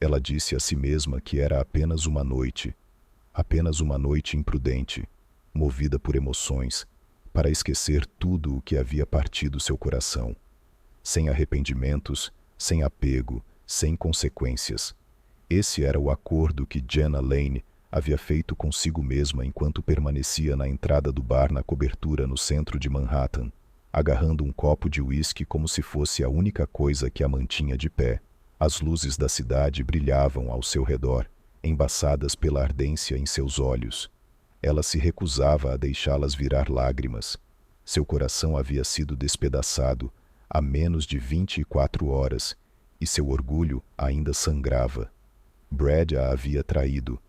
Ela disse a si mesma que era apenas uma noite imprudente, movida por emoções, para esquecer tudo o que havia partido seu coração. Sem arrependimentos, sem apego, sem consequências. Esse era o acordo que Jenna Lane havia feito consigo mesma enquanto permanecia na entrada do bar na cobertura no centro de Manhattan, agarrando um copo de uísque como se fosse a única coisa que a mantinha de pé. As luzes da cidade brilhavam ao seu redor, embaçadas pela ardência em seus olhos. Ela se recusava a deixá-las virar lágrimas. Seu coração havia sido despedaçado há menos de 24 horas, e seu orgulho ainda sangrava. Brad a havia traído,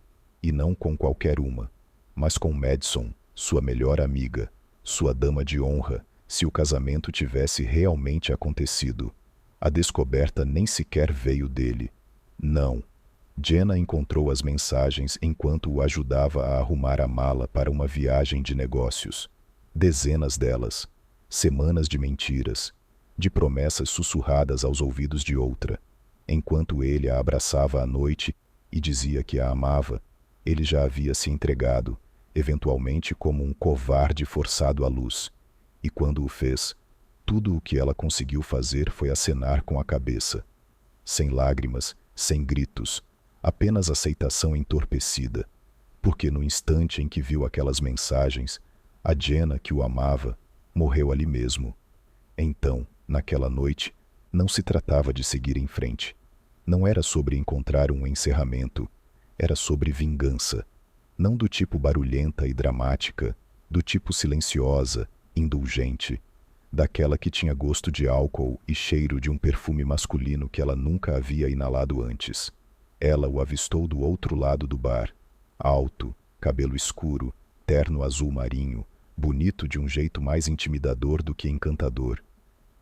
e não com qualquer uma, mas com Madison, sua melhor amiga, sua dama de honra, se o casamento tivesse realmente acontecido. A descoberta nem sequer veio dele. Não. Jenna encontrou as mensagens enquanto o ajudava a arrumar a mala para uma viagem de negócios. Dezenas delas. Semanas de mentiras, de promessas sussurradas aos ouvidos de outra. Enquanto ele a abraçava à noite e dizia que a amava, ele já havia se entregado, eventualmente como um covarde forçado à luz. E quando o fez, tudo o que ela conseguiu fazer foi acenar com a cabeça. Sem lágrimas, sem gritos, apenas aceitação entorpecida. Porque no instante em que viu aquelas mensagens, a Jenna que o amava morreu ali mesmo. Então, naquela noite, não se tratava de seguir em frente. Não era sobre encontrar um encerramento. Era sobre vingança. Não do tipo barulhenta e dramática, do tipo silenciosa, indulgente. Daquela que tinha gosto de álcool e cheiro de um perfume masculino que ela nunca havia inalado antes. Ela o avistou do outro lado do bar. Alto, cabelo escuro, terno azul marinho, bonito de um jeito mais intimidador do que encantador.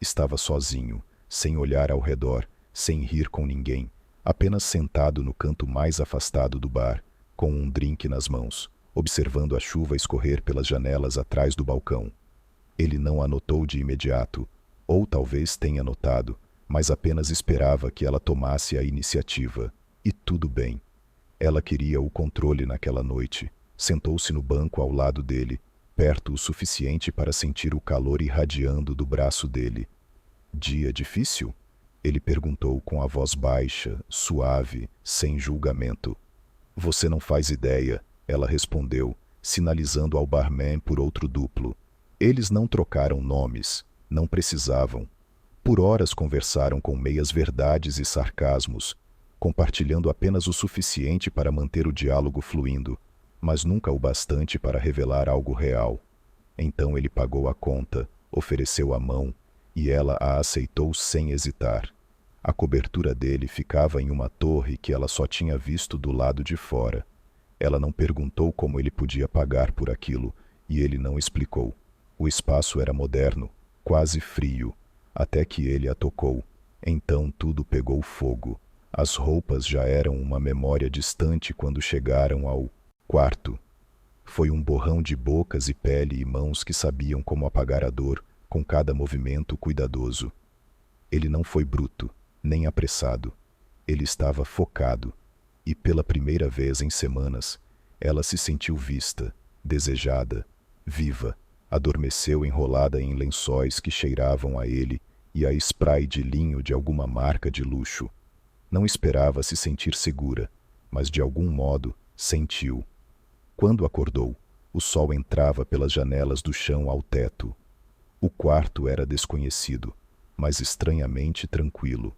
Estava sozinho, sem olhar ao redor, sem rir com ninguém, apenas sentado no canto mais afastado do bar, com um drink nas mãos, observando a chuva escorrer pelas janelas atrás do balcão. Ele não a notou de imediato, ou talvez tenha notado, mas apenas esperava que ela tomasse a iniciativa. E tudo bem. Ela queria o controle naquela noite. Sentou-se no banco ao lado dele, perto o suficiente para sentir o calor irradiando do braço dele. Dia difícil? Ele perguntou com a voz baixa, suave, sem julgamento. Você não faz ideia, ela respondeu, sinalizando ao barman por outro duplo. Eles não trocaram nomes, não precisavam. Por horas conversaram com meias-verdades e sarcasmos, compartilhando apenas o suficiente para manter o diálogo fluindo, mas nunca o bastante para revelar algo real. Então ele pagou a conta, ofereceu a mão, e ela a aceitou sem hesitar. A cobertura dele ficava em uma torre que ela só tinha visto do lado de fora. Ela não perguntou como ele podia pagar por aquilo, e ele não explicou. O espaço era moderno, quase frio, até que ele a tocou. Então tudo pegou fogo. As roupas já eram uma memória distante quando chegaram ao quarto. Foi um borrão de bocas e pele e mãos que sabiam como apagar a dor com cada movimento cuidadoso. Ele não foi bruto, nem apressado. Ele estava focado. E pela primeira vez em semanas, ela se sentiu vista, desejada, viva. Adormeceu enrolada em lençóis que cheiravam a ele e a spray de linho de alguma marca de luxo. Não esperava se sentir segura, mas de algum modo sentiu. Quando acordou, o sol entrava pelas janelas do chão ao teto. O quarto era desconhecido, mas estranhamente tranquilo.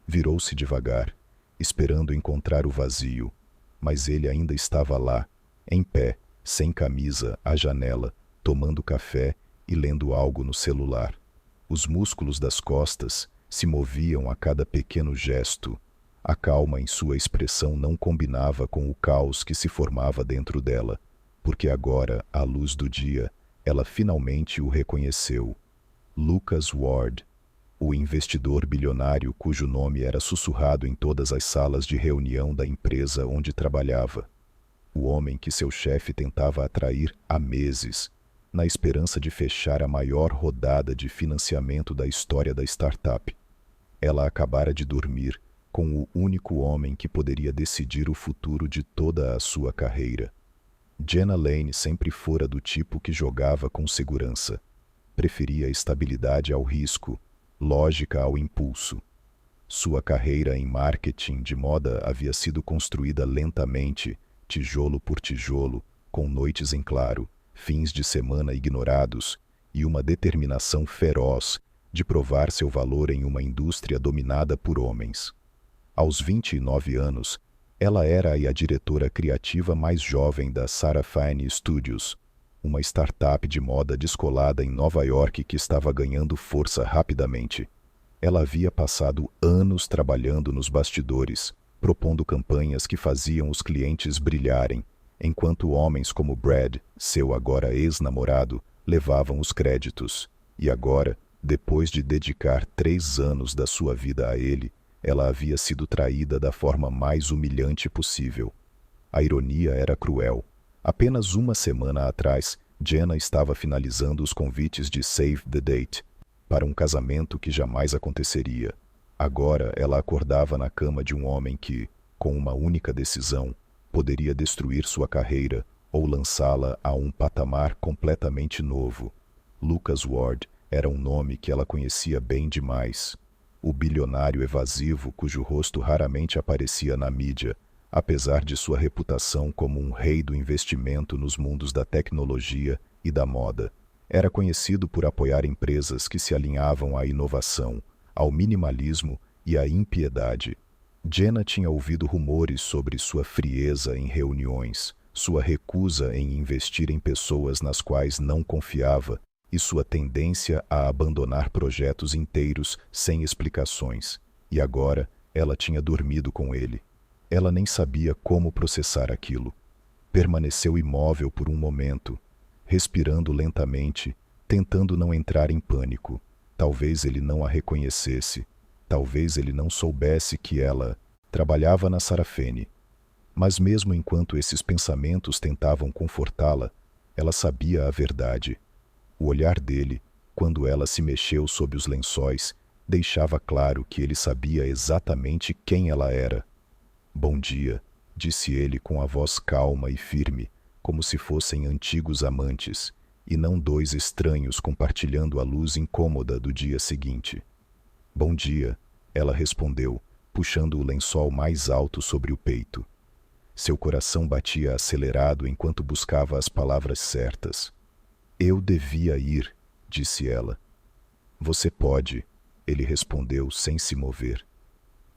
Virou-se devagar, esperando encontrar o vazio, mas ele ainda estava lá, em pé, sem camisa, à janela, tomando café e lendo algo no celular. Os músculos das costas se moviam a cada pequeno gesto. A calma em sua expressão não combinava com o caos que se formava dentro dela, porque agora, à luz do dia, ela finalmente o reconheceu. Lucas Ward, o investidor bilionário cujo nome era sussurrado em todas as salas de reunião da empresa onde trabalhava. O homem que seu chefe tentava atrair há meses, na esperança de fechar a maior rodada de financiamento da história da startup. Ela acabara de dormir, com o único homem que poderia decidir o futuro de toda a sua carreira. Jenna Lane sempre fora do tipo que jogava com segurança. Preferia estabilidade ao risco, lógica ao impulso. Sua carreira em marketing de moda havia sido construída lentamente, tijolo por tijolo, com noites em claro, fins de semana ignorados e uma determinação feroz de provar seu valor em uma indústria dominada por homens. Aos 29 anos, ela era a diretora criativa mais jovem da Sarah Fine Studios, uma startup de moda descolada em Nova York que estava ganhando força rapidamente. Ela havia passado anos trabalhando nos bastidores, propondo campanhas que faziam os clientes brilharem, enquanto homens como Brad, seu agora ex-namorado, levavam os créditos. E agora, depois de dedicar 3 anos da sua vida a ele, ela havia sido traída da forma mais humilhante possível. A ironia era cruel. Apenas uma semana atrás, Jenna estava finalizando os convites de Save the Date para um casamento que jamais aconteceria. Agora ela acordava na cama de um homem que, com uma única decisão, poderia destruir sua carreira ou lançá-la a um patamar completamente novo. Lucas Ward era um nome que ela conhecia bem demais. O bilionário evasivo cujo rosto raramente aparecia na mídia, apesar de sua reputação como um rei do investimento nos mundos da tecnologia e da moda. Era conhecido por apoiar empresas que se alinhavam à inovação, ao minimalismo e à impiedade. Jenna tinha ouvido rumores sobre sua frieza em reuniões, sua recusa em investir em pessoas nas quais não confiava e sua tendência a abandonar projetos inteiros sem explicações. E agora ela tinha dormido com ele. Ela nem sabia como processar aquilo. Permaneceu imóvel por um momento, respirando lentamente, tentando não entrar em pânico. Talvez ele não a reconhecesse. Talvez ele não soubesse que ela trabalhava na Sarah Fine. Mas mesmo enquanto esses pensamentos tentavam confortá-la, ela sabia a verdade. O olhar dele, quando ela se mexeu sob os lençóis, deixava claro que ele sabia exatamente quem ela era. "Bom dia", disse ele com a voz calma e firme, como se fossem antigos amantes, e não dois estranhos compartilhando a luz incômoda do dia seguinte. "Bom dia", ela respondeu, puxando o lençol mais alto sobre o peito. Seu coração batia acelerado enquanto buscava as palavras certas. "Eu devia ir", disse ela. "Você pode", ele respondeu sem se mover.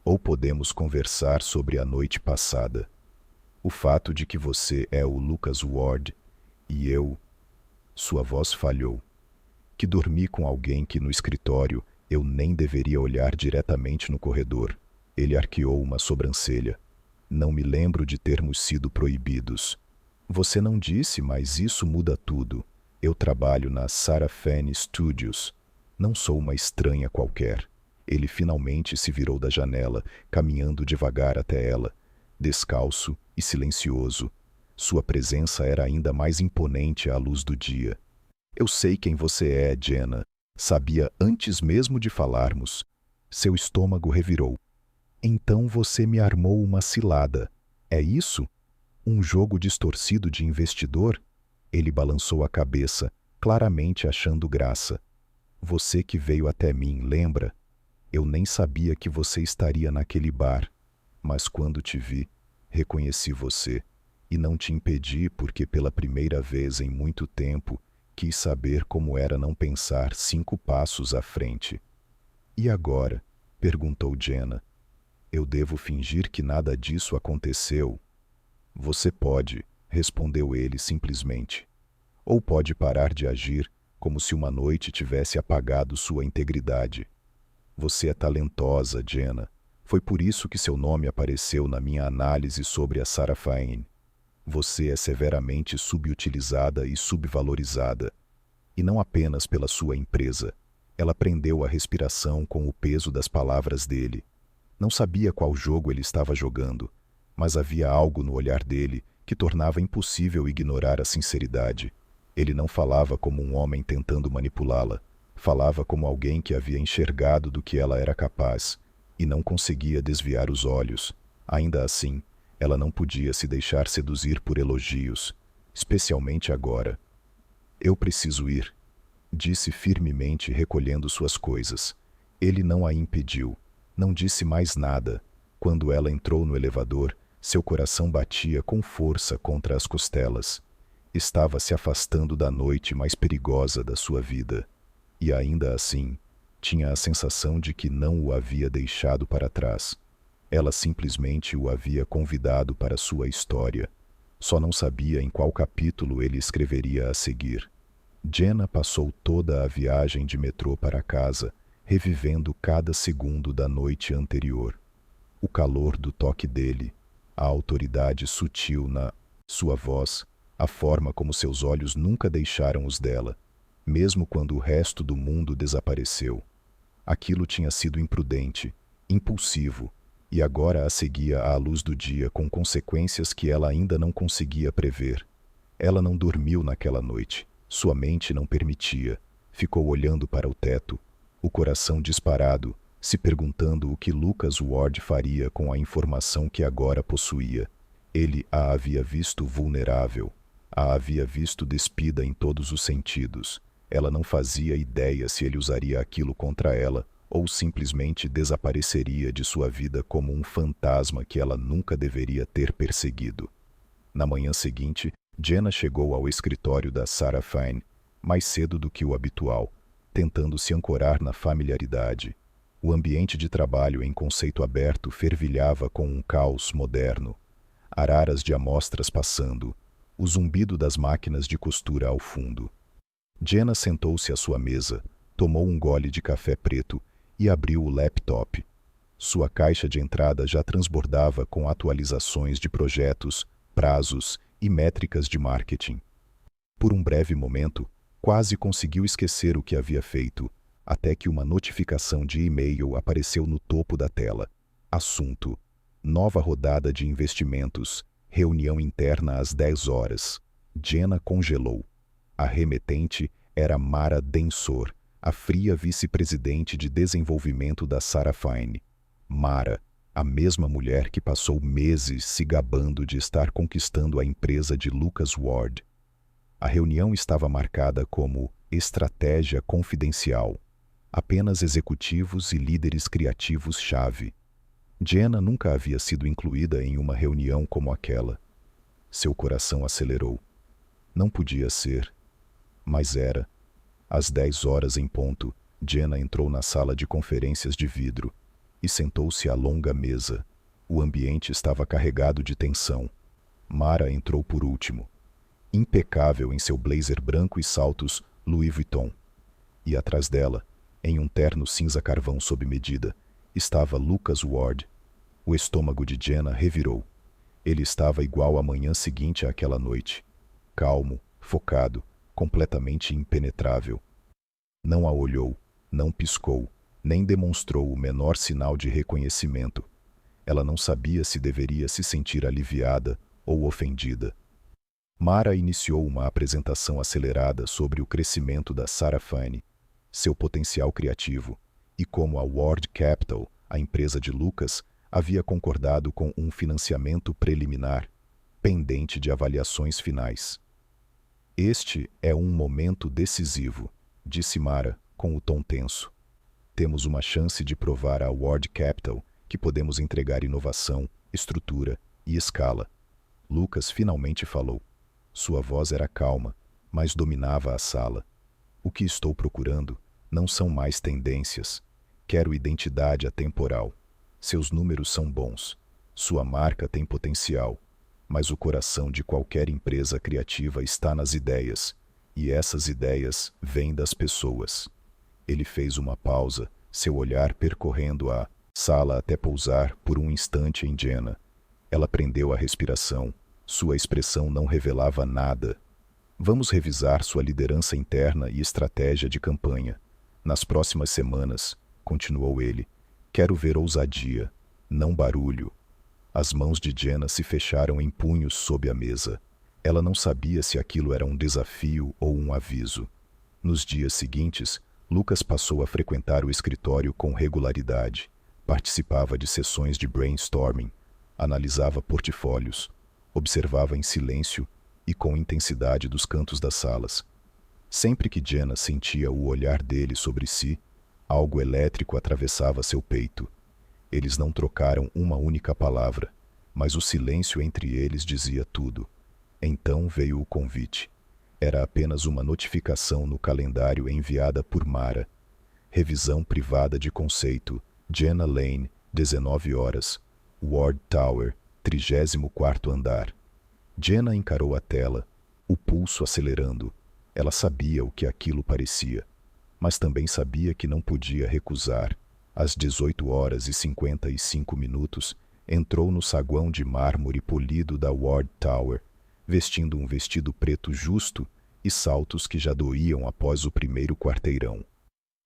"Ou podemos conversar sobre a noite passada. O fato de que você é o Lucas Ward e eu..." Sua voz falhou. "Que dormi com alguém que no escritório eu nem deveria olhar diretamente no corredor." Ele arqueou uma sobrancelha. "Não me lembro de termos sido proibidos." "Você não disse, mas isso muda tudo. Eu trabalho na Sarah Fine Studios. Não sou uma estranha qualquer." Ele finalmente se virou da janela, caminhando devagar até ela, descalço e silencioso. Sua presença era ainda mais imponente à luz do dia. "Eu sei quem você é, Jenna." Sabia antes mesmo de falarmos. Seu estômago revirou. "Então você me armou uma cilada. É isso? Um jogo distorcido de investidor?" Ele balançou a cabeça, claramente achando graça. "Você que veio até mim, lembra? Eu nem sabia que você estaria naquele bar. Mas quando te vi, reconheci você. E não te impedi porque pela primeira vez em muito tempo quis saber como era não pensar 5 passos à frente." "E agora?", perguntou Jenna. "Eu devo fingir que nada disso aconteceu?" "Você pode", respondeu ele simplesmente. "Ou pode parar de agir como se uma noite tivesse apagado sua integridade. Você é talentosa, Jenna. Foi por isso que seu nome apareceu na minha análise sobre a Sarah Fine. Você é severamente subutilizada e subvalorizada. E não apenas pela sua empresa." Ela prendeu a respiração com o peso das palavras dele. Não sabia qual jogo ele estava jogando, mas havia algo no olhar dele que tornava impossível ignorar a sinceridade. Ele não falava como um homem tentando manipulá-la. Falava como alguém que havia enxergado do que ela era capaz. e não conseguia desviar os olhos. Ainda assim, ela não podia se deixar seduzir por elogios, especialmente agora. Eu preciso ir, disse firmemente, recolhendo suas coisas. Ele não a impediu. Não disse mais nada. Quando ela entrou no elevador, seu coração batia com força contra as costelas. Estava se afastando da noite mais perigosa da sua vida. E ainda assim, tinha a sensação de que não o havia deixado para trás. Ela simplesmente o havia convidado para sua história. Só não sabia em qual capítulo ele escreveria a seguir. Jenna passou toda a viagem de metrô para casa, revivendo cada segundo da noite anterior. O calor do toque dele, a autoridade sutil na sua voz, a forma como seus olhos nunca deixaram os dela, mesmo quando o resto do mundo desapareceu. Aquilo tinha sido imprudente, impulsivo, e agora a seguia à luz do dia com consequências que ela ainda não conseguia prever. Ela não dormiu naquela noite. Sua mente não permitia. Ficou olhando para o teto, o coração disparado, se perguntando o que Lucas Ward faria com a informação que agora possuía. Ele a havia visto vulnerável, a havia visto despida em todos os sentidos. Ela não fazia ideia se ele usaria aquilo contra ela ou simplesmente desapareceria de sua vida como um fantasma que ela nunca deveria ter perseguido. Na manhã seguinte, Jenna chegou ao escritório da Sarah Fine, mais cedo do que o habitual, tentando se ancorar na familiaridade. O ambiente de trabalho em conceito aberto fervilhava com um caos moderno. Araras de amostras passando, o zumbido das máquinas de costura ao fundo. Jenna sentou-se à sua mesa, tomou um gole de café preto e abriu o laptop. Sua caixa de entrada já transbordava com atualizações de projetos, prazos e métricas de marketing. Por um breve momento, quase conseguiu esquecer o que havia feito, até que uma notificação de e-mail apareceu no topo da tela. Assunto: nova rodada de investimentos, reunião interna às 10 horas. Jenna congelou. A remetente era Mara Densor, a fria vice-presidente de desenvolvimento da Sarah Fine. Mara, a mesma mulher que passou meses se gabando de estar conquistando a empresa de Lucas Ward. A reunião estava marcada como estratégia confidencial. Apenas executivos e líderes criativos-chave. Jenna nunca havia sido incluída em uma reunião como aquela. Seu coração acelerou. Não podia ser, mas era. Às 10 horas em ponto, Jenna entrou na sala de conferências de vidro e sentou-se à longa mesa. O ambiente estava carregado de tensão. Mara entrou por último, impecável em seu blazer branco e saltos Louis Vuitton. E atrás dela, em um terno cinza carvão sob medida, estava Lucas Ward. O estômago de Jenna revirou. Ele estava igual à manhã seguinte àquela noite. Calmo, focado, completamente impenetrável. Não a olhou, não piscou, nem demonstrou o menor sinal de reconhecimento. Ela não sabia se deveria se sentir aliviada ou ofendida. Mara iniciou uma apresentação acelerada sobre o crescimento da Sarah Fine, seu potencial criativo, e como a Ward Capital, a empresa de Lucas, havia concordado com um financiamento preliminar, pendente de avaliações finais. Este é um momento decisivo, disse Mara, com o tom tenso. Temos uma chance de provar à Ward Capital que podemos entregar inovação, estrutura e escala. Lucas finalmente falou. Sua voz era calma, mas dominava a sala. O que estou procurando não são mais tendências. Quero identidade atemporal. Seus números são bons. Sua marca tem potencial. Mas o coração de qualquer empresa criativa está nas ideias, e essas ideias vêm das pessoas. Ele fez uma pausa, seu olhar percorrendo a sala até pousar por um instante em Jenna. Ela prendeu a respiração. Sua expressão não revelava nada. Vamos revisar sua liderança interna e estratégia de campanha. Nas próximas semanas, continuou ele, quero ver ousadia, não barulho. As mãos de Jenna se fecharam em punhos sob a mesa. Ela não sabia se aquilo era um desafio ou um aviso. Nos dias seguintes, Lucas passou a frequentar o escritório com regularidade. Participava de sessões de brainstorming, analisava portfólios, observava em silêncio e com intensidade dos cantos das salas. Sempre que Jenna sentia o olhar dele sobre si, algo elétrico atravessava seu peito. Eles não trocaram uma única palavra, mas o silêncio entre eles dizia tudo. Então veio o convite. Era apenas uma notificação no calendário enviada por Mara. Revisão privada de conceito, Jenna Lane, 19 horas, Ward Tower, 34º andar. Jenna encarou a tela, o pulso acelerando. Ela sabia o que aquilo parecia, mas também sabia que não podia recusar. Às 18 horas e 55 minutos, entrou no saguão de mármore polido da Ward Tower, vestindo um vestido preto justo e saltos que já doíam após o primeiro quarteirão.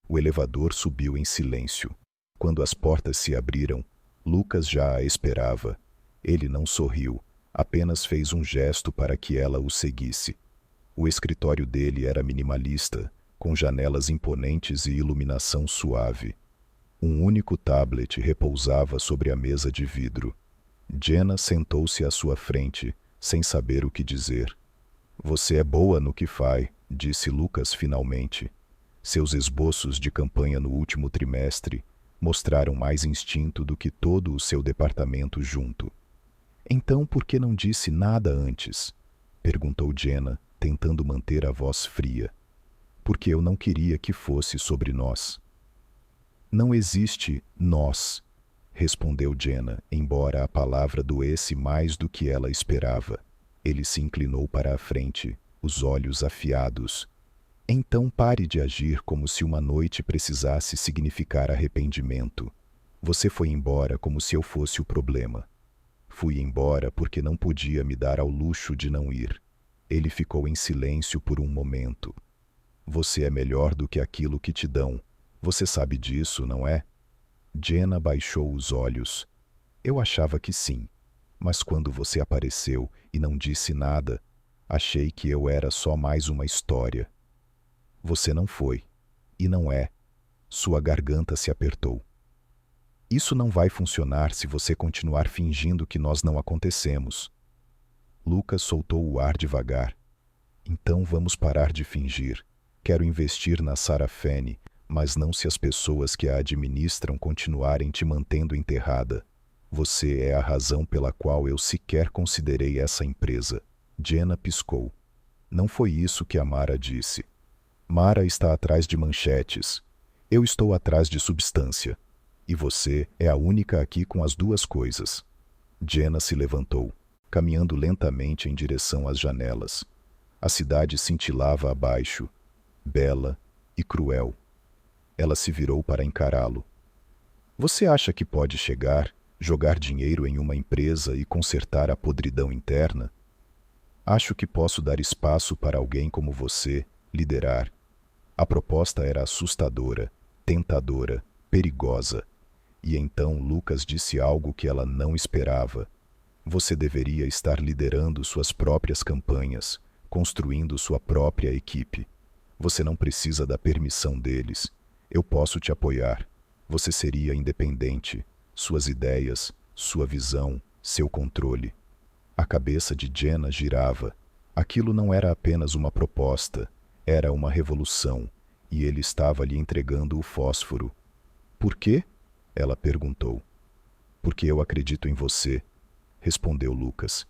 O elevador subiu em silêncio. Quando as portas se abriram, Lucas já a esperava. Ele não sorriu, apenas fez um gesto para que ela o seguisse. O escritório dele era minimalista, com janelas imponentes e iluminação suave. Um único tablet repousava sobre a mesa de vidro. Jenna sentou-se à sua frente, sem saber o que dizer. "Você é boa no que faz", disse Lucas finalmente. Seus esboços de campanha no último trimestre mostraram mais instinto do que todo o seu departamento junto. "Então por que não disse nada antes?" perguntou Jenna, tentando manter a voz fria. "Porque eu não queria que fosse sobre nós." "Não existe nós", respondeu Jenna, embora a palavra doesse mais do que ela esperava. Ele se inclinou para a frente, os olhos afiados. "Então pare de agir como se uma noite precisasse significar arrependimento. Você foi embora como se eu fosse o problema." "Fui embora porque não podia me dar ao luxo de não ir." Ele ficou em silêncio por um momento. "Você é melhor do que aquilo que te dão. Você sabe disso, não é?" Jenna baixou os olhos. "Eu achava que sim, mas quando você apareceu e não disse nada, achei que eu era só mais uma história." "Você não foi. E não é." Sua garganta se apertou. "Isso não vai funcionar se você continuar fingindo que nós não acontecemos." Lucas soltou o ar devagar. "Então vamos parar de fingir. Quero investir na Sarah Fanny, mas não se as pessoas que a administram continuarem te mantendo enterrada. Você é a razão pela qual eu sequer considerei essa empresa." Jenna piscou. "Não foi isso que a Mara disse. Mara está atrás de manchetes. Eu estou atrás de substância. E você é a única aqui com as duas coisas." Jenna se levantou, caminhando lentamente em direção às janelas. A cidade cintilava abaixo, bela e cruel. Ela se virou para encará-lo. "Você acha que pode chegar, jogar dinheiro em uma empresa e consertar a podridão interna?" "Acho que posso dar espaço para alguém como você liderar." A proposta era assustadora, tentadora, perigosa. E então Lucas disse algo que ela não esperava. "Você deveria estar liderando suas próprias campanhas, construindo sua própria equipe. Você não precisa da permissão deles. Eu posso te apoiar. Você seria independente. Suas ideias, sua visão, seu controle." A cabeça de Jenna girava. Aquilo não era apenas uma proposta, era uma revolução, e ele estava lhe entregando o fósforo. "Por quê?" ela perguntou. "Porque eu acredito em você", respondeu Lucas.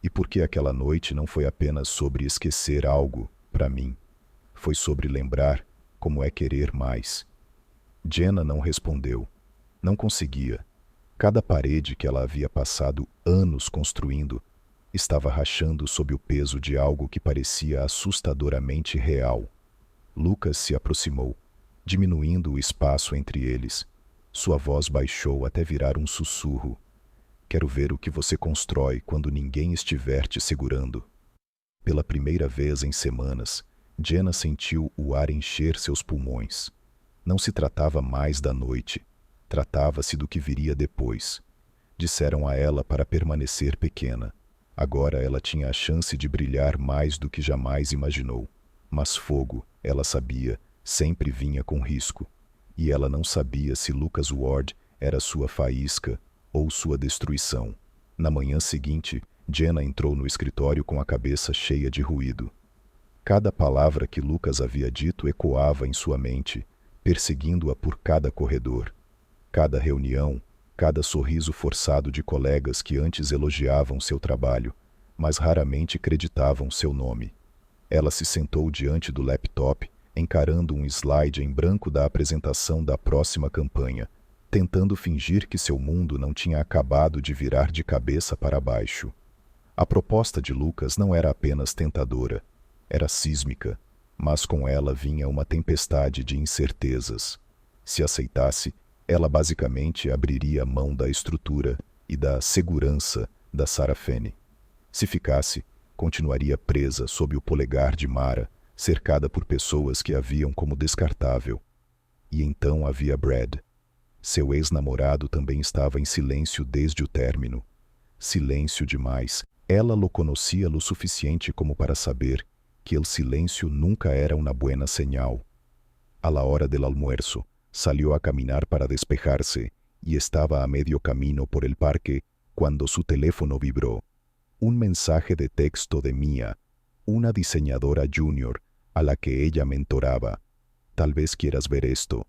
"E porque aquela noite não foi apenas sobre esquecer algo, para mim. Foi sobre lembrar como é querer mais." Jenna não respondeu. Não conseguia. Cada parede que ela havia passado anos construindo estava rachando sob o peso de algo que parecia assustadoramente real. Lucas se aproximou, diminuindo o espaço entre eles. Sua voz baixou até virar um sussurro. "Quero ver o que você constrói quando ninguém estiver te segurando." Pela primeira vez em semanas, Jenna sentiu o ar encher seus pulmões. Não se tratava mais da noite. Tratava-se do que viria depois. Disseram a ela para permanecer pequena. Agora ela tinha a chance de brilhar mais do que jamais imaginou. Mas fogo, ela sabia, sempre vinha com risco. E ela não sabia se Lucas Ward era sua faísca ou sua destruição. Na manhã seguinte, Jenna entrou no escritório com a cabeça cheia de ruído. Cada palavra que Lucas havia dito ecoava em sua mente, perseguindo-a por cada corredor. Cada reunião, cada sorriso forçado de colegas que antes elogiavam seu trabalho, mas raramente creditavam seu nome. Ela se sentou diante do laptop, encarando um slide em branco da apresentação da próxima campanha, tentando fingir que seu mundo não tinha acabado de virar de cabeça para baixo. A proposta de Lucas não era apenas tentadora, era sísmica, mas com ela vinha uma tempestade de incertezas. Se aceitasse, ela basicamente abriria mão da estrutura e da segurança da Sarafene. Se ficasse, continuaria presa sob o polegar de Mara, cercada por pessoas que a viam como descartável. E então havia Brad. Seu ex-namorado também estava em silêncio desde o término. Silêncio demais. Ela lo conhecia lo suficiente como para saber que el silêncio nunca era una buena señal. A la hora del almuerzo, salió a caminar para despejarse y estaba a medio camino por el parque cuando su teléfono vibró. Un mensaje de texto de Mia, una diseñadora junior a la que ella mentoraba. Tal vez quieras ver esto.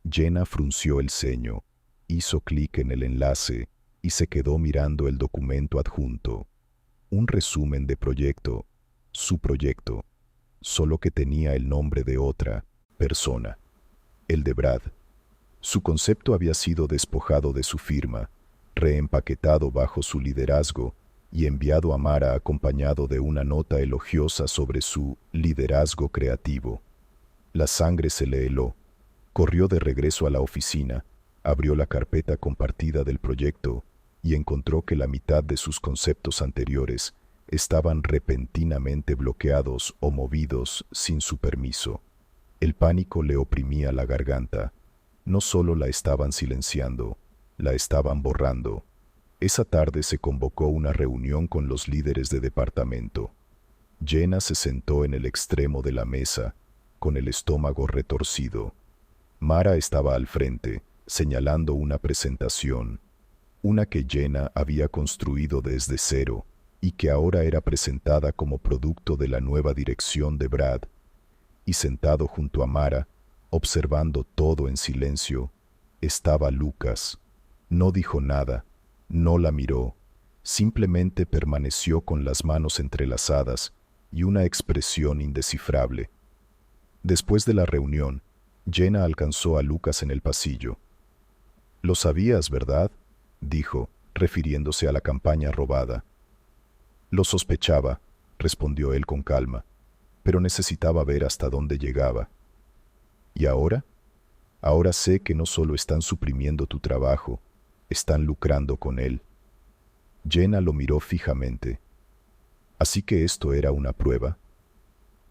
Jenna frunció el ceño, hizo clic en el enlace y se quedó mirando el documento adjunto. Un resumen de proyecto, su proyecto, solo que tenía el nombre de otra persona, el de Brad. Su concepto había sido despojado de su firma, reempaquetado bajo su liderazgo y enviado a Mara acompañado de una nota elogiosa sobre su liderazgo creativo. La sangre se le heló. Corrió de regreso a la oficina, abrió la carpeta compartida del proyecto y encontró que la mitad de sus conceptos anteriores estaban repentinamente bloqueados o movidos sin su permiso. El pánico le oprimía la garganta. No solo la estaban silenciando, la estaban borrando. Esa tarde se convocó una reunión con los líderes de departamento. Jenna se sentó en el extremo de la mesa, con el estómago retorcido. Mara estaba al frente, señalando una presentación, una que Jenna había construido desde cero y que ahora era presentada como producto de la nueva dirección de Brad. Y sentado junto a Mara, observando todo en silencio, estaba Lucas. No dijo nada, no la miró, simplemente permaneció con las manos entrelazadas y una expresión indescifrable. Después de la reunión, Jenna alcanzó a Lucas en el pasillo. «Lo sabías, ¿verdad?», dijo, refiriéndose a la campaña robada. «Lo sospechaba», respondió él con calma, pero necesitaba ver hasta dónde llegaba. «¿Y ahora? Ahora sé que no solo están suprimiendo tu trabajo, están lucrando con él». Jenna lo miró fijamente. «¿Así que esto era una prueba?»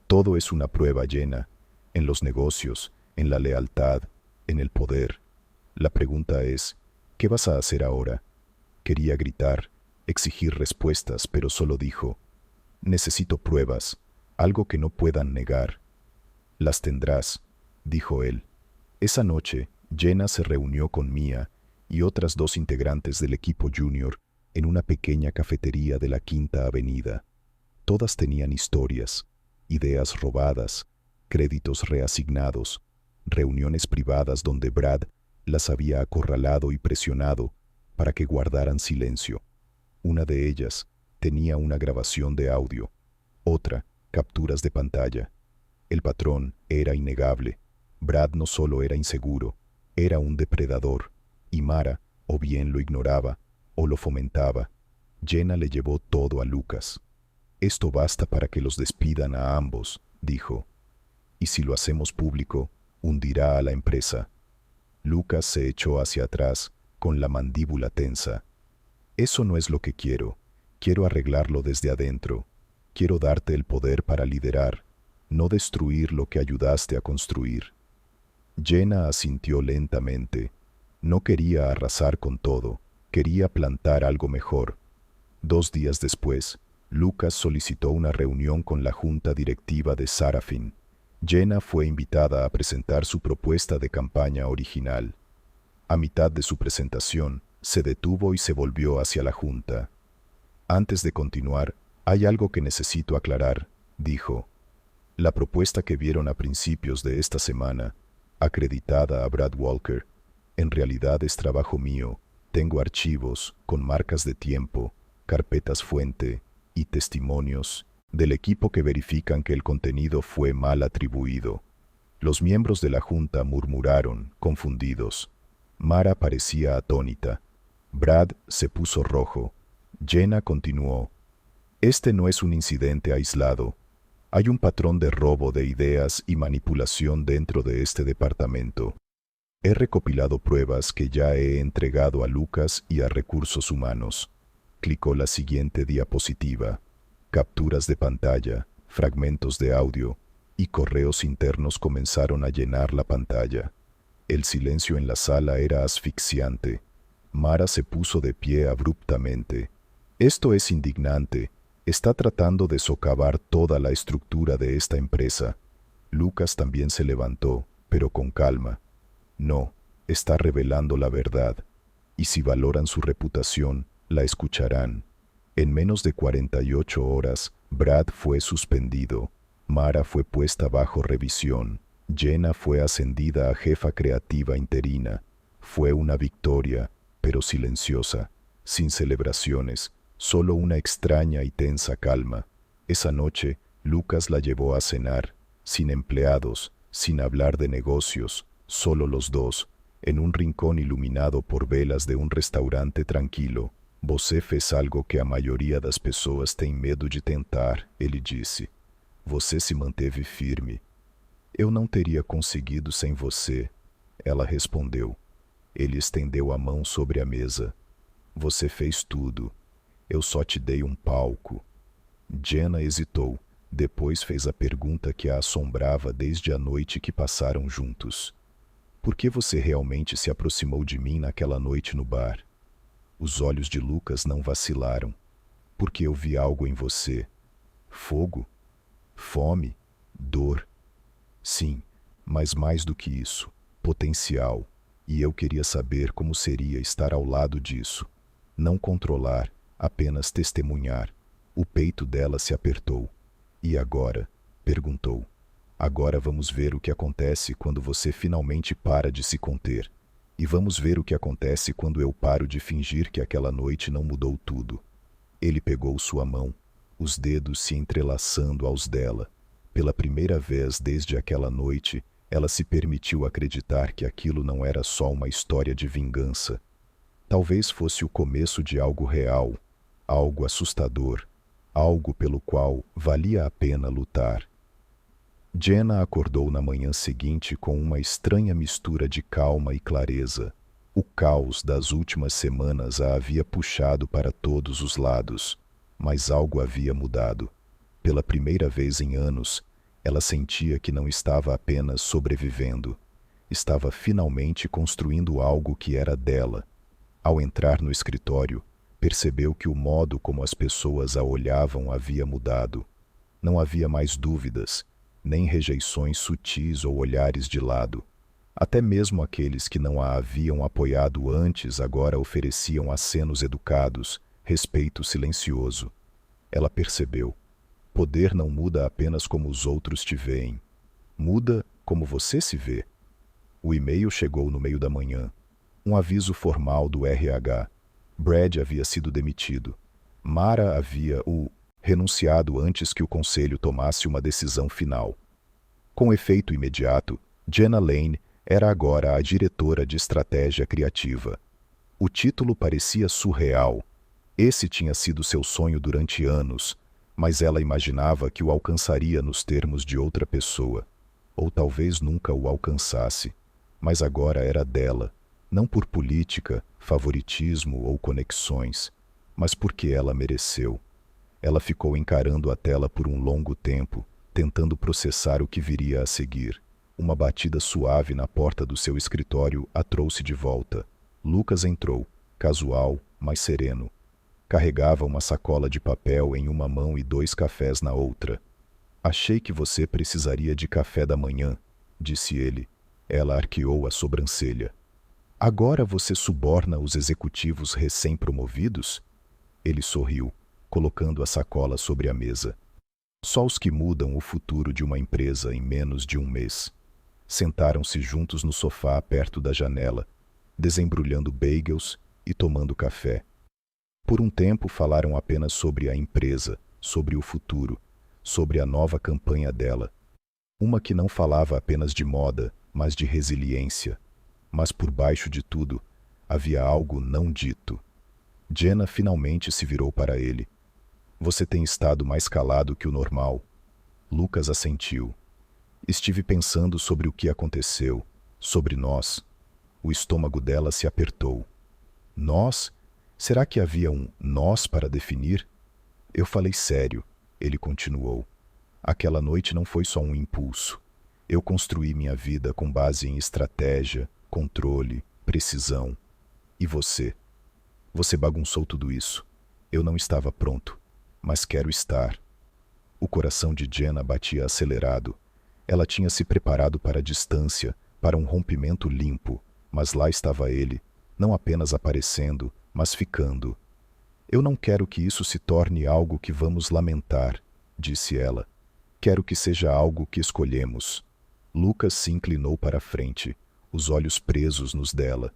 «Todo es una prueba, Jenna, en los negocios, en la lealtad, en el poder. La pregunta es, ¿qué vas a hacer ahora?». Quería gritar, exigir respuestas, pero solo dijo, «Necesito pruebas, algo que no puedan negar». «Las tendrás», dijo él. Esa noche, Jenna se reunió con Mia y otras dos integrantes del equipo junior en una pequeña cafetería de la Quinta Avenida. Todas tenían historias, ideas robadas, créditos reasignados, reuniones privadas donde Brad las había acorralado y presionado para que guardaran silencio. Una de ellas tenía una grabación de audio, otra, capturas de pantalla. El patrón era innegable. Brad no solo era inseguro, era un depredador, y Mara o bien lo ignoraba o lo fomentaba. Jenna le llevó todo a Lucas. «Esto basta para que los despidan a ambos», dijo. «Y si lo hacemos público, hundirá a la empresa». Lucas se echó hacia atrás, con la mandíbula tensa. «Eso no es lo que quiero. Quiero arreglarlo desde adentro. Quiero darte el poder para liderar, no destruir lo que ayudaste a construir». Jenna asintió lentamente. No quería arrasar con todo, quería plantar algo mejor. 2 días después, Lucas solicitó una reunión con la junta directiva de Sarafin. Jenna fue invitada a presentar su propuesta de campaña original. A mitad de su presentación, se detuvo y se volvió hacia la junta. Antes de continuar, hay algo que necesito aclarar, dijo. La propuesta que vieron a principios de esta semana, acreditada a Brad Walker, en realidad es trabajo mío. Tengo archivos con marcas de tiempo, carpetas fuente y testimonios del equipo que verifican que el contenido fue mal atribuido. Los miembros de la junta murmuraron, confundidos. Mara parecía atónita. Brad se puso rojo. Jenna continuó. Este no es un incidente aislado. Hay un patrón de robo de ideas y manipulación dentro de este departamento. He recopilado pruebas que ya he entregado a Lucas y a Recursos Humanos. Clicó la siguiente diapositiva. Capturas de pantalla, fragmentos de audio y correos internos comenzaron a llenar la pantalla. El silencio en la sala era asfixiante. Mara se puso de pie abruptamente. Esto es indignante. Está tratando de socavar toda la estructura de esta empresa. Lucas también se levantó, pero con calma. No, está revelando la verdad. Y si valoran su reputación, la escucharán. En menos de 48 horas, Brad fue suspendido. Mara fue puesta bajo revisión. Jenna fue ascendida a jefa creativa interina. Fue una victoria, pero silenciosa, sin celebraciones, solo una extraña y tensa calma. Esa noche, Lucas la llevó a cenar, sin empleados, sin hablar de negocios, solo los dos, en un rincón iluminado por velas de un restaurante tranquilo. Você fez algo que a maioria das pessoas tem medo de tentar, ele disse. Você se manteve firme. Eu não teria conseguido sem você, ela respondeu. Ele estendeu a mão sobre a mesa. Você fez tudo. Eu só te dei um palco. Jenna hesitou. Depois fez a pergunta que a assombrava desde a noite que passaram juntos. Por que você realmente se aproximou de mim naquela noite no bar? Os olhos de Lucas não vacilaram. Porque eu vi algo em você. Fogo? Fome? Dor? Sim, mas mais do que isso, potencial. E eu queria saber como seria estar ao lado disso. Não controlar, apenas testemunhar. O peito dela se apertou. E agora? Perguntou. Agora vamos ver o que acontece quando você finalmente para de se conter. E vamos ver o que acontece quando eu paro de fingir que aquela noite não mudou tudo. Ele pegou sua mão, os dedos se entrelaçando aos dela. Pela primeira vez desde aquela noite, ela se permitiu acreditar que aquilo não era só uma história de vingança. Talvez fosse o começo de algo real, algo assustador, algo pelo qual valia a pena lutar. Jenna acordou na manhã seguinte com uma estranha mistura de calma e clareza. O caos das últimas semanas a havia puxado para todos os lados, mas algo havia mudado. Pela primeira vez em anos, ela sentia que não estava apenas sobrevivendo, estava finalmente construindo algo que era dela. Ao entrar no escritório, percebeu que o modo como as pessoas a olhavam havia mudado. Não havia mais dúvidas, nem rejeições sutis ou olhares de lado. Até mesmo aqueles que não a haviam apoiado antes agora ofereciam acenos educados, respeito silencioso. Ela percebeu. Poder não muda apenas como os outros te veem. Muda como você se vê. O e-mail chegou no meio da manhã. Um aviso formal do RH. Brad havia sido demitido. Mara havia renunciado antes que o conselho tomasse uma decisão final. Com efeito imediato, Jenna Lane era agora a diretora de estratégia criativa. O título parecia surreal. Esse tinha sido seu sonho durante anos, mas ela imaginava que o alcançaria nos termos de outra pessoa. Ou talvez nunca o alcançasse. Mas agora era dela, não por política, favoritismo ou conexões, mas porque ela mereceu. Ela ficou encarando a tela por um longo tempo, tentando processar o que viria a seguir. Uma batida suave na porta do seu escritório a trouxe de volta. Lucas entrou, casual, mas sereno. Carregava uma sacola de papel em uma mão e 2 cafés na outra. Achei que você precisaria de café da manhã, disse ele. Ela arqueou a sobrancelha. Agora você suborna os executivos recém-promovidos? Ele sorriu, colocando a sacola sobre a mesa. Só os que mudam o futuro de uma empresa em menos de um mês. Sentaram-se juntos no sofá perto da janela, desembrulhando bagels e tomando café. Por um tempo falaram apenas sobre a empresa, sobre o futuro, sobre a nova campanha dela. Uma que não falava apenas de moda, mas de resiliência. Mas por baixo de tudo, havia algo não dito. Jenna finalmente se virou para ele. Você tem estado mais calado que o normal. Lucas assentiu. Estive pensando sobre o que aconteceu, sobre nós. O estômago dela se apertou. Nós? Será que havia um nós para definir? Eu falei sério, ele continuou. Aquela noite não foi só um impulso. Eu construí minha vida com base em estratégia, controle, precisão. E você? Você bagunçou tudo isso. Eu não estava pronto, mas quero estar. O coração de Jenna batia acelerado. Ela tinha se preparado para a distância, para um rompimento limpo, mas lá estava ele, não apenas aparecendo, mas ficando. Eu não quero que isso se torne algo que vamos lamentar, disse ela. Quero que seja algo que escolhemos. Lucas se inclinou para a frente, os olhos presos nos dela.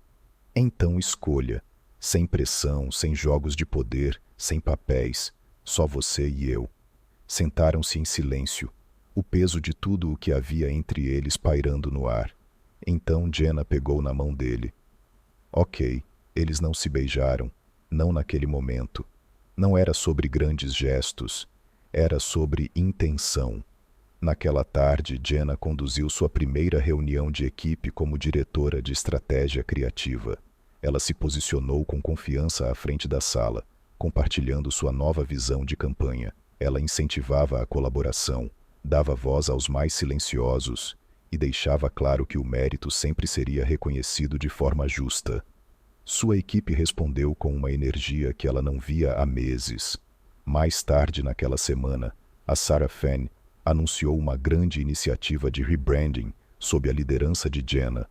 Então escolha, sem pressão, sem jogos de poder, sem papéis, só você e eu. Sentaram-se em silêncio, o peso de tudo o que havia entre eles pairando no ar. Então Jenna pegou na mão dele. Ok, eles não se beijaram, não naquele momento. Não era sobre grandes gestos, era sobre intenção. Naquela tarde, Jenna conduziu sua primeira reunião de equipe como diretora de estratégia criativa. Ela se posicionou com confiança à frente da sala, compartilhando sua nova visão de campanha. Ela incentivava a colaboração, dava voz aos mais silenciosos e deixava claro que o mérito sempre seria reconhecido de forma justa. Sua equipe respondeu com uma energia que ela não via há meses. Mais tarde naquela semana, a Sarah Fenn anunciou uma grande iniciativa de rebranding sob a liderança de Jenna.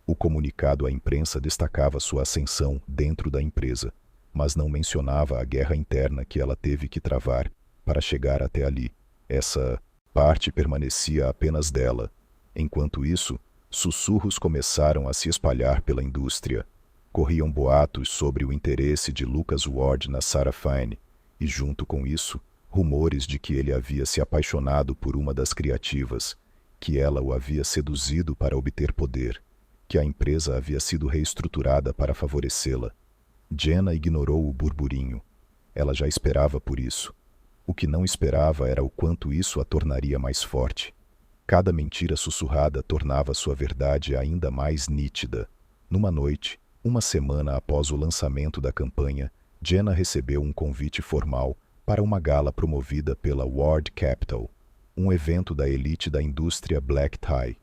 O comunicado à imprensa destacava sua ascensão dentro da empresa, mas não mencionava a guerra interna que ela teve que travar para chegar até ali. Essa parte permanecia apenas dela. Enquanto isso, sussurros começaram a se espalhar pela indústria. Corriam boatos sobre o interesse de Lucas Ward na Sarah Fine, e junto com isso, rumores de que ele havia se apaixonado por uma das criativas, que ela o havia seduzido para obter poder, que a empresa havia sido reestruturada para favorecê-la. Jenna ignorou o burburinho. Ela já esperava por isso. O que não esperava era o quanto isso a tornaria mais forte. Cada mentira sussurrada tornava sua verdade ainda mais nítida. Numa noite, uma semana após o lançamento da campanha, Jenna recebeu um convite formal para uma gala promovida pela Ward Capital, um evento da elite da indústria black tie.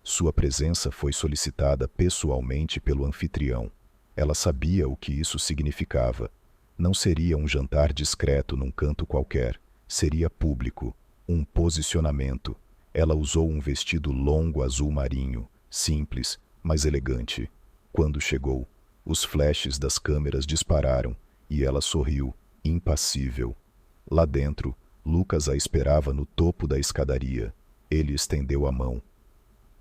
Sua presença foi solicitada pessoalmente pelo anfitrião. Ela sabia o que isso significava. Não seria um jantar discreto num canto qualquer, seria público, um posicionamento. Ela usou um vestido longo azul marinho, simples, mas elegante. Quando chegou, os flashes das câmeras dispararam e ela sorriu, impassível. Lá dentro, Lucas a esperava no topo da escadaria. Ele estendeu a mão.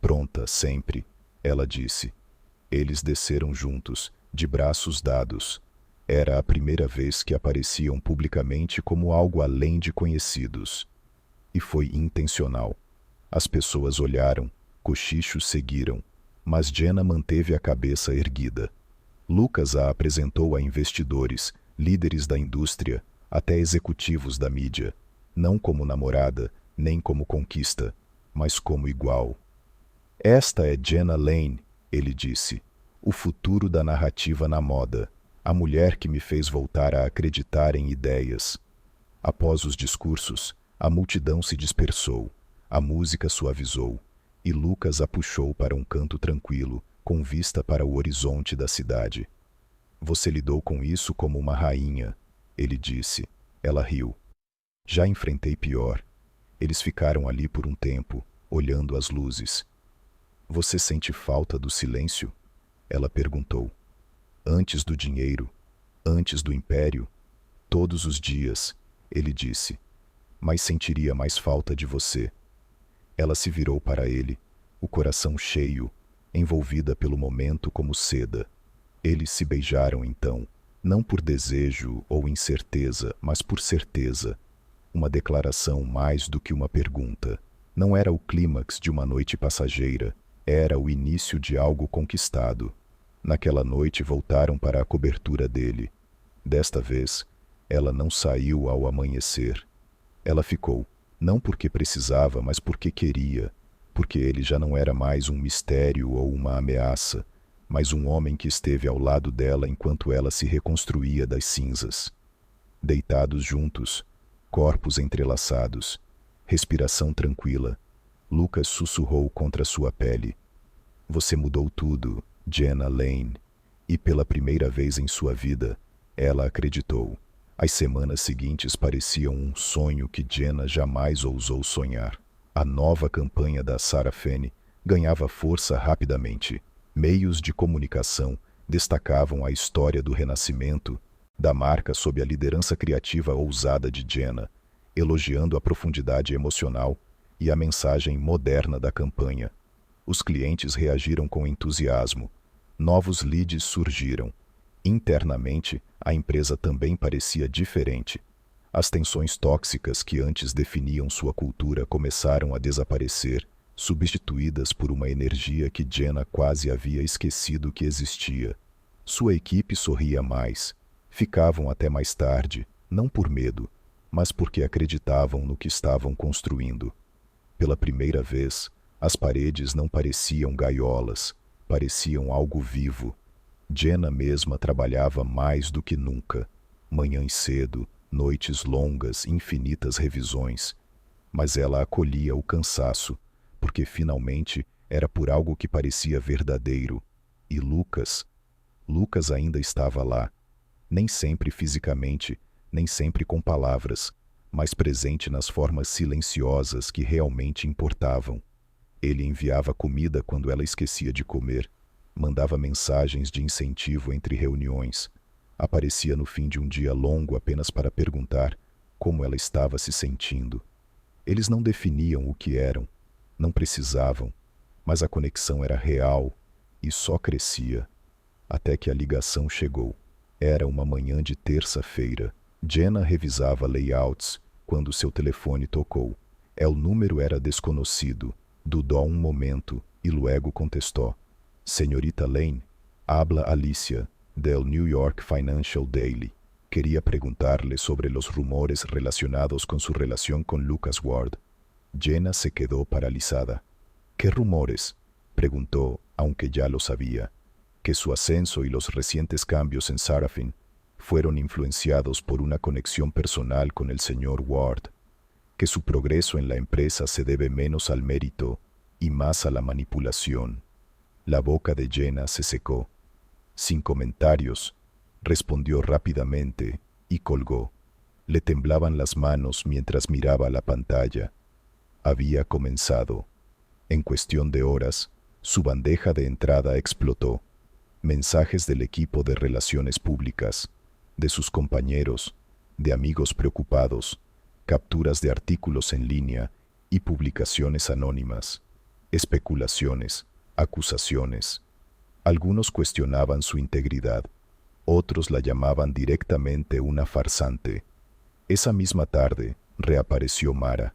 Pronta, sempre, ela disse. Eles desceram juntos, de braços dados. Era a primeira vez que apareciam publicamente como algo além de conhecidos. E foi intencional. As pessoas olharam, cochichos seguiram, mas Jenna manteve a cabeça erguida. Lucas a apresentou a investidores, líderes da indústria, até executivos da mídia, não como namorada, nem como conquista, mas como igual. Esta é Jenna Lane, ele disse, o futuro da narrativa na moda, a mulher que me fez voltar a acreditar em ideias. Após os discursos, a multidão se dispersou, a música suavizou, e Lucas a puxou para um canto tranquilo, com vista para o horizonte da cidade. Você lidou com isso como uma rainha, ele disse. Ela riu. Já enfrentei pior. Eles ficaram ali por um tempo, olhando as luzes. Você sente falta do silêncio? Ela perguntou. Antes do dinheiro, antes do império, todos os dias, ele disse. Mas sentiria mais falta de você. Ela se virou para ele, o coração cheio, envolvida pelo momento como seda. Eles se beijaram então, não por desejo ou incerteza, mas por certeza. Uma declaração mais do que uma pergunta. Não era o clímax de uma noite passageira, era o início de algo conquistado. Naquela noite voltaram para a cobertura dele. Desta vez, ela não saiu ao amanhecer. Ela ficou, não porque precisava, mas porque queria, porque ele já não era mais um mistério ou uma ameaça, mas um homem que esteve ao lado dela enquanto ela se reconstruía das cinzas. Deitados juntos, corpos entrelaçados, respiração tranquila, Lucas sussurrou contra sua pele. Você mudou tudo, Jenna Lane. E pela primeira vez em sua vida, ela acreditou. As semanas seguintes pareciam um sonho que Jenna jamais ousou sonhar. A nova campanha da Sarah Fene ganhava força rapidamente. Meios de comunicação destacavam a história do renascimento da marca sob a liderança criativa ousada de Jenna, elogiando a profundidade emocional e a mensagem moderna da campanha. Os clientes reagiram com entusiasmo. Novos leads surgiram. Internamente, a empresa também parecia diferente. As tensões tóxicas que antes definiam sua cultura começaram a desaparecer, substituídas por uma energia que Jenna quase havia esquecido que existia. Sua equipe sorria mais. Ficavam até mais tarde, não por medo, mas porque acreditavam no que estavam construindo. Pela primeira vez, as paredes não pareciam gaiolas, pareciam algo vivo. Jenna mesma trabalhava mais do que nunca. Manhãs cedo, noites longas, infinitas revisões. Mas ela acolhia o cansaço, porque finalmente era por algo que parecia verdadeiro. E Lucas ainda estava lá. Nem sempre fisicamente, nem sempre com palavras, mas presente nas formas silenciosas que realmente importavam. Ele enviava comida quando ela esquecia de comer, mandava mensagens de incentivo entre reuniões, aparecia no fim de um dia longo apenas para perguntar como ela estava se sentindo. Eles não definiam o que eram, não precisavam, mas a conexão era real e só crescia, até que a ligação chegou. Era uma manhã de terça-feira. Jenna revisava layouts quando seu telefone tocou. El número era desconhecido. Dudou um momento e luego contestou. Senhorita Lane, habla Alicia, del New York Financial Daily. Quería preguntarle sobre los rumores relacionados con su relación con Lucas Ward. Jenna se quedó paralizada. ¿Qué rumores?, preguntó, aunque ya lo sabía. Que su ascenso y los recientes cambios en Sarafin fueron influenciados por una conexión personal con el señor Ward. Que su progreso en la empresa se debe menos al mérito y más a la manipulación. La boca de Jenna se secó. Sin comentarios, respondió rápidamente y colgó. Le temblaban las manos mientras miraba la pantalla. Había comenzado. En cuestión de horas, su bandeja de entrada explotó. Mensajes del equipo de relaciones públicas, de sus compañeros, de amigos preocupados, capturas de artículos en línea y publicaciones anónimas, especulaciones, acusaciones. Algunos cuestionaban su integridad, otros la llamaban directamente una farsante. Esa misma tarde reapareció Mara.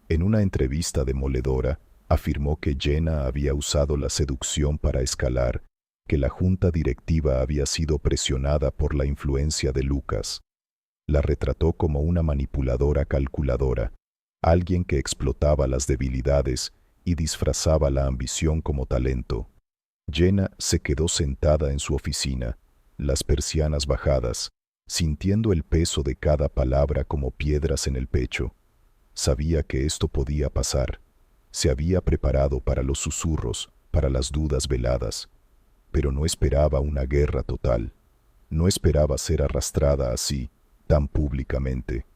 En una entrevista demoledora, afirmó que Jenna había usado la seducción para escalar, que la junta directiva había sido presionada por la influencia de Lucas. La retrató como una manipuladora calculadora, alguien que explotaba las debilidades y disfrazaba la ambición como talento. Jenna se quedó sentada en su oficina, las persianas bajadas, sintiendo el peso de cada palabra como piedras en el pecho. Sabía que esto podía pasar. Se había preparado para los susurros, para las dudas veladas. Pero no esperaba una guerra total. No esperaba ser arrastrada así, tan públicamente.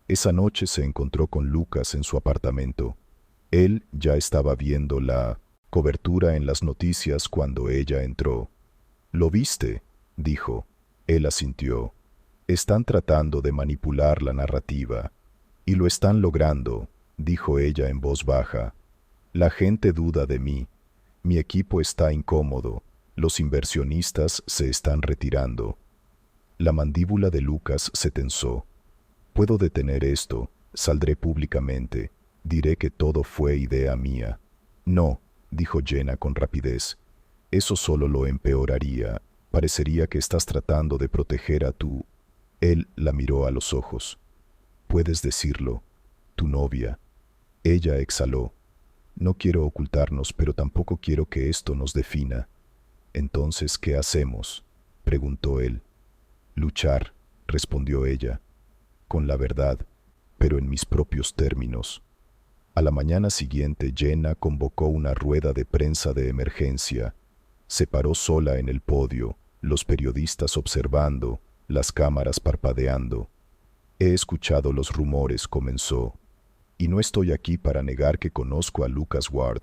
Esa noche se encontró con Lucas en su apartamento. Él ya estaba viendo la cobertura en las noticias cuando ella entró. ¿Lo viste?, dijo. Él asintió. Están tratando de manipular la narrativa. Y lo están logrando, dijo ella en voz baja. La gente duda de mí. Mi equipo está incómodo. Los inversionistas se están retirando. La mandíbula de Lucas se tensó. Puedo detener esto. Saldré públicamente. Diré que todo fue idea mía. No, dijo Jenna con rapidez. Eso solo lo empeoraría. Parecería que estás tratando de proteger a tu... Él la miró a los ojos. Puedes decirlo. Tu novia. Ella exhaló. No quiero ocultarnos, pero tampoco quiero que esto nos defina. Entonces, ¿qué hacemos?, preguntó él. Luchar, respondió ella. Con la verdad, pero en mis propios términos. A la mañana siguiente, Jenna convocó una rueda de prensa de emergencia. Se paró sola en el podio, los periodistas observando, las cámaras parpadeando. He escuchado los rumores, comenzó. Y no estoy aquí para negar que conozco a Lucas Ward.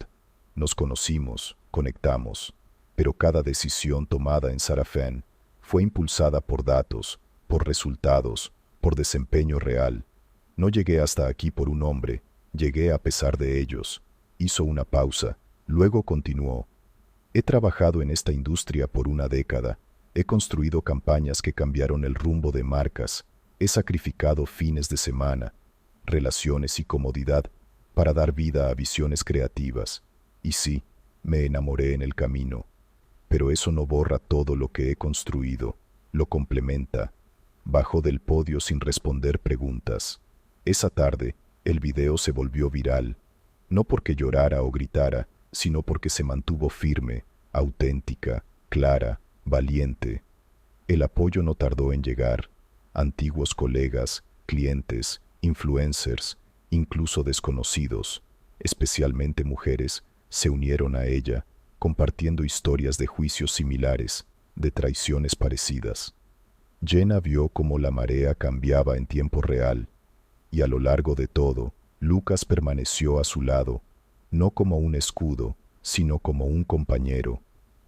Nos conocimos, conectamos, pero cada decisión tomada en Sarafan fue impulsada por datos, por resultados, por desempeño real. No llegué hasta aquí por un hombre, llegué a pesar de ellos. Hizo una pausa, luego continuó. He trabajado en esta industria por una década, he construido campañas que cambiaron el rumbo de marcas, he sacrificado fines de semana, relaciones y comodidad para dar vida a visiones creativas. Y sí, me enamoré en el camino. Pero eso no borra todo lo que he construido, lo complementa. Bajó del podio sin responder preguntas. Esa tarde, el video se volvió viral, no porque llorara o gritara, sino porque se mantuvo firme, auténtica, clara, valiente. El apoyo no tardó en llegar. Antiguos colegas, clientes, influencers, incluso desconocidos, especialmente mujeres, se unieron a ella, compartiendo historias de juicios similares, de traiciones parecidas. Jenna vio cómo la marea cambiaba en tiempo real, y a lo largo de todo, Lucas permaneció a su lado, no como un escudo, sino como un compañero.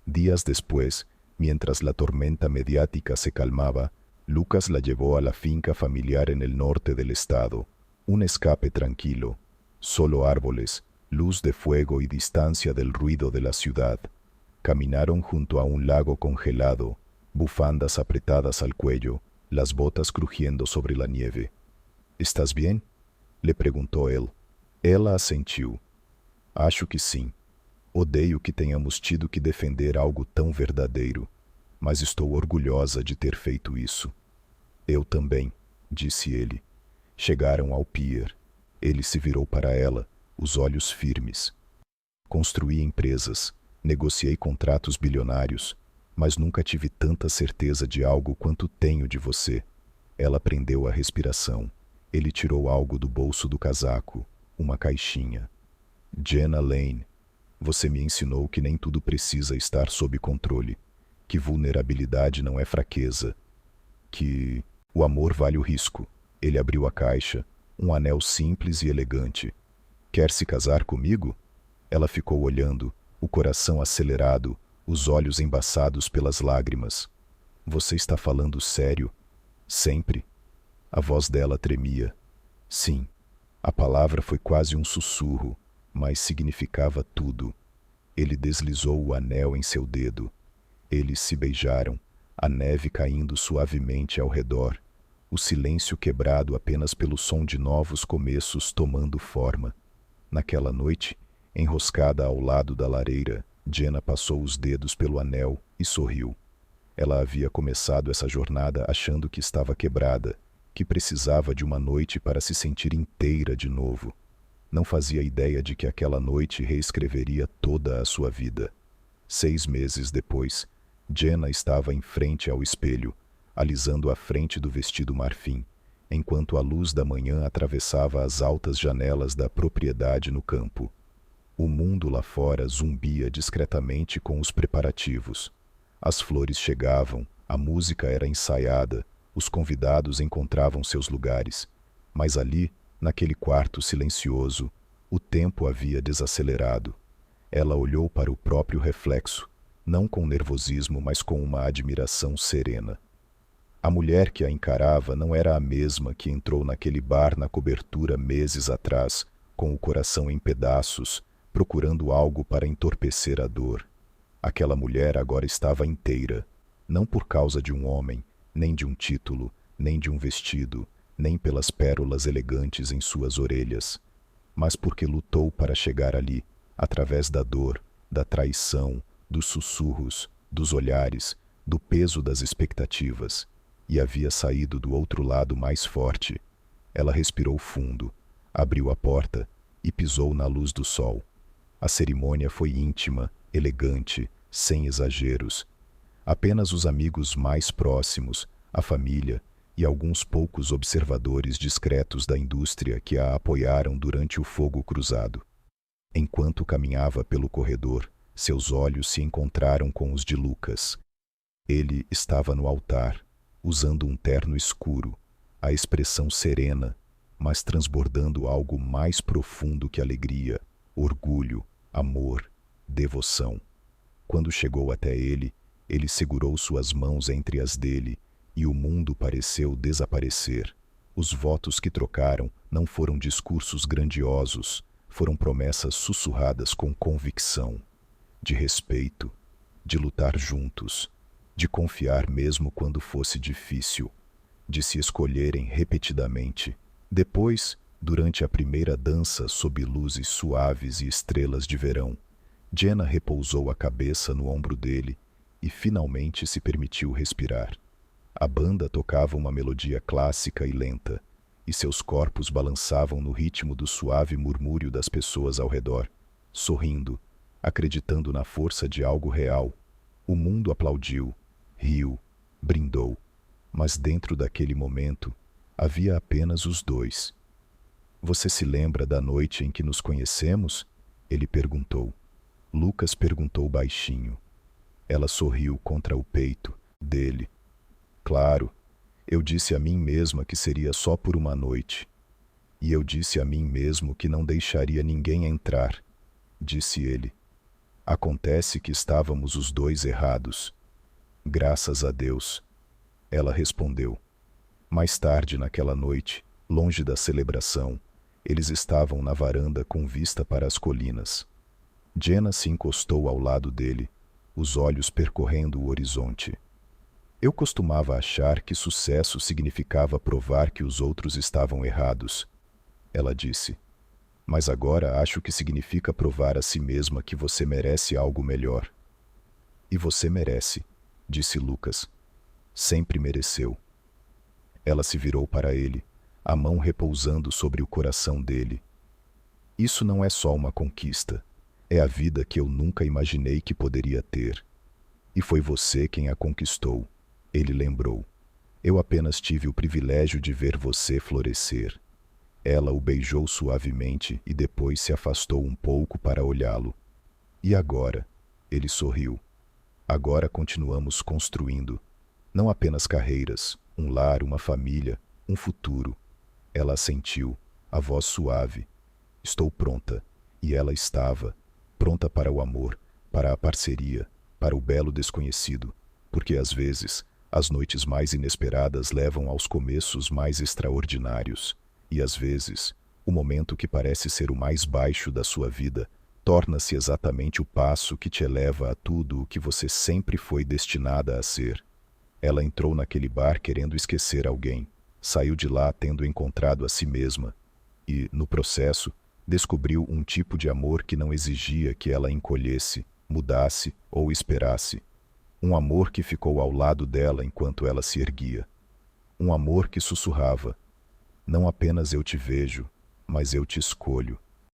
Días después, mientras la tormenta mediática se calmaba, Lucas la llevó a la finca familiar en el norte del estado, un escape tranquilo, solo árboles, luz de fuego y distancia del ruido de la ciudad. Caminaron junto a un lago congelado, bufandas apretadas al cuello, las botas crujiendo sobre la nieve. «¿Estás bien?», le preguntou él. Ela assentiu. «Acho que sim. Odeio que tenhamos tido que defender algo tão verdadeiro, mas estou orgulhosa de ter feito isso.» «Eu também», disse ele. Chegaram ao pier. Ele se virou para ela, os olhos firmes. «Construí empresas, negociei contratos bilionários, mas nunca tive tanta certeza de algo quanto tenho de você.» Ela prendeu a respiração. Ele tirou algo do bolso do casaco, uma caixinha. «Jenna Lane, você me ensinou que nem tudo precisa estar sob controle, que vulnerabilidade não é fraqueza, que o amor vale o risco.» Ele abriu a caixa, um anel simples e elegante. «Quer se casar comigo?» Ela ficou olhando, o coração acelerado, os olhos embaçados pelas lágrimas. «Você está falando sério? Sempre?» A voz dela tremia. Sim, a palavra foi quase um sussurro, mas significava tudo. Ele deslizou o anel em seu dedo. Eles se beijaram, a neve caindo suavemente ao redor, o silêncio quebrado apenas pelo som de novos começos tomando forma. Naquela noite, enroscada ao lado da lareira, Jenna passou os dedos pelo anel e sorriu. Ela havia começado essa jornada achando que estava quebrada, que precisava de uma noite para se sentir inteira de novo. Não fazia ideia de que aquela noite reescreveria toda a sua vida. 6 meses depois, Jenna estava em frente ao espelho, alisando a frente do vestido marfim, enquanto a luz da manhã atravessava as altas janelas da propriedade no campo. O mundo lá fora zumbia discretamente com os preparativos. As flores chegavam, a música era ensaiada, os convidados encontravam seus lugares, mas ali, naquele quarto silencioso, o tempo havia desacelerado. Ela olhou para o próprio reflexo, não com nervosismo, mas com uma admiração serena. A mulher que a encarava não era a mesma que entrou naquele bar na cobertura meses atrás, com o coração em pedaços, procurando algo para entorpecer a dor. Aquela mulher agora estava inteira, não por causa de um homem, nem de um título, nem de um vestido, nem pelas pérolas elegantes em suas orelhas, mas porque lutou para chegar ali, através da dor, da traição, dos sussurros, dos olhares, do peso das expectativas, e havia saído do outro lado mais forte. Ela respirou fundo, abriu a porta e pisou na luz do sol. A cerimônia foi íntima, elegante, sem exageros. Apenas os amigos mais próximos, a família e alguns poucos observadores discretos da indústria que a apoiaram durante o fogo cruzado. Enquanto caminhava pelo corredor, seus olhos se encontraram com os de Lucas. Ele estava no altar, usando um terno escuro, a expressão serena, mas transbordando algo mais profundo que alegria, orgulho, amor, devoção. Quando chegou até ele, ele segurou suas mãos entre as dele e o mundo pareceu desaparecer. Os votos que trocaram não foram discursos grandiosos, foram promessas sussurradas com convicção, de respeito, de lutar juntos, de confiar mesmo quando fosse difícil, de se escolherem repetidamente. Depois, durante a primeira dança sob luzes suaves e estrelas de verão, Jenna repousou a cabeça no ombro dele e finalmente se permitiu respirar. A banda tocava uma melodia clássica e lenta, e seus corpos balançavam no ritmo do suave murmúrio das pessoas ao redor, sorrindo, acreditando na força de algo real. O mundo aplaudiu, riu, brindou, mas dentro daquele momento havia apenas os dois. Você se lembra da noite em que nos conhecemos? Ele perguntou. Lucas perguntou baixinho. Ela sorriu contra o peito dele. Claro, eu disse a mim mesma que seria só por uma noite. E eu disse a mim mesmo que não deixaria ninguém entrar, disse ele. Acontece que estávamos os dois errados. Graças a Deus. Ela respondeu. Mais tarde naquela noite, longe da celebração, eles estavam na varanda com vista para as colinas. Jenna se encostou ao lado dele, os olhos percorrendo o horizonte. Eu costumava achar que sucesso significava provar que os outros estavam errados, ela disse. Mas agora acho que significa provar a si mesma que você merece algo melhor. E você merece, disse Lucas. Sempre mereceu. Ela se virou para ele, a mão repousando sobre o coração dele. Isso não é só uma conquista. É a vida que eu nunca imaginei que poderia ter. E foi você quem a conquistou, ele lembrou. Eu apenas tive o privilégio de ver você florescer. Ela o beijou suavemente e depois se afastou um pouco para olhá-lo. E agora? Ele sorriu. Agora continuamos construindo. Não apenas carreiras, um lar, uma família, um futuro. Ela assentiu, a voz suave. Estou pronta. E ela estava. Pronta para o amor, para a parceria, para o belo desconhecido, porque às vezes as noites mais inesperadas levam aos começos mais extraordinários, e às vezes o momento que parece ser o mais baixo da sua vida torna-se exatamente o passo que te eleva a tudo o que você sempre foi destinada a ser. Ela entrou naquele bar querendo esquecer alguém, saiu de lá tendo encontrado a si mesma, e, no processo, descobriu um tipo de amor que não exigia que ela encolhesse, mudasse ou esperasse. Um amor que ficou ao lado dela enquanto ela se erguia. Um amor que sussurrava: não apenas eu te vejo, mas eu te escolho.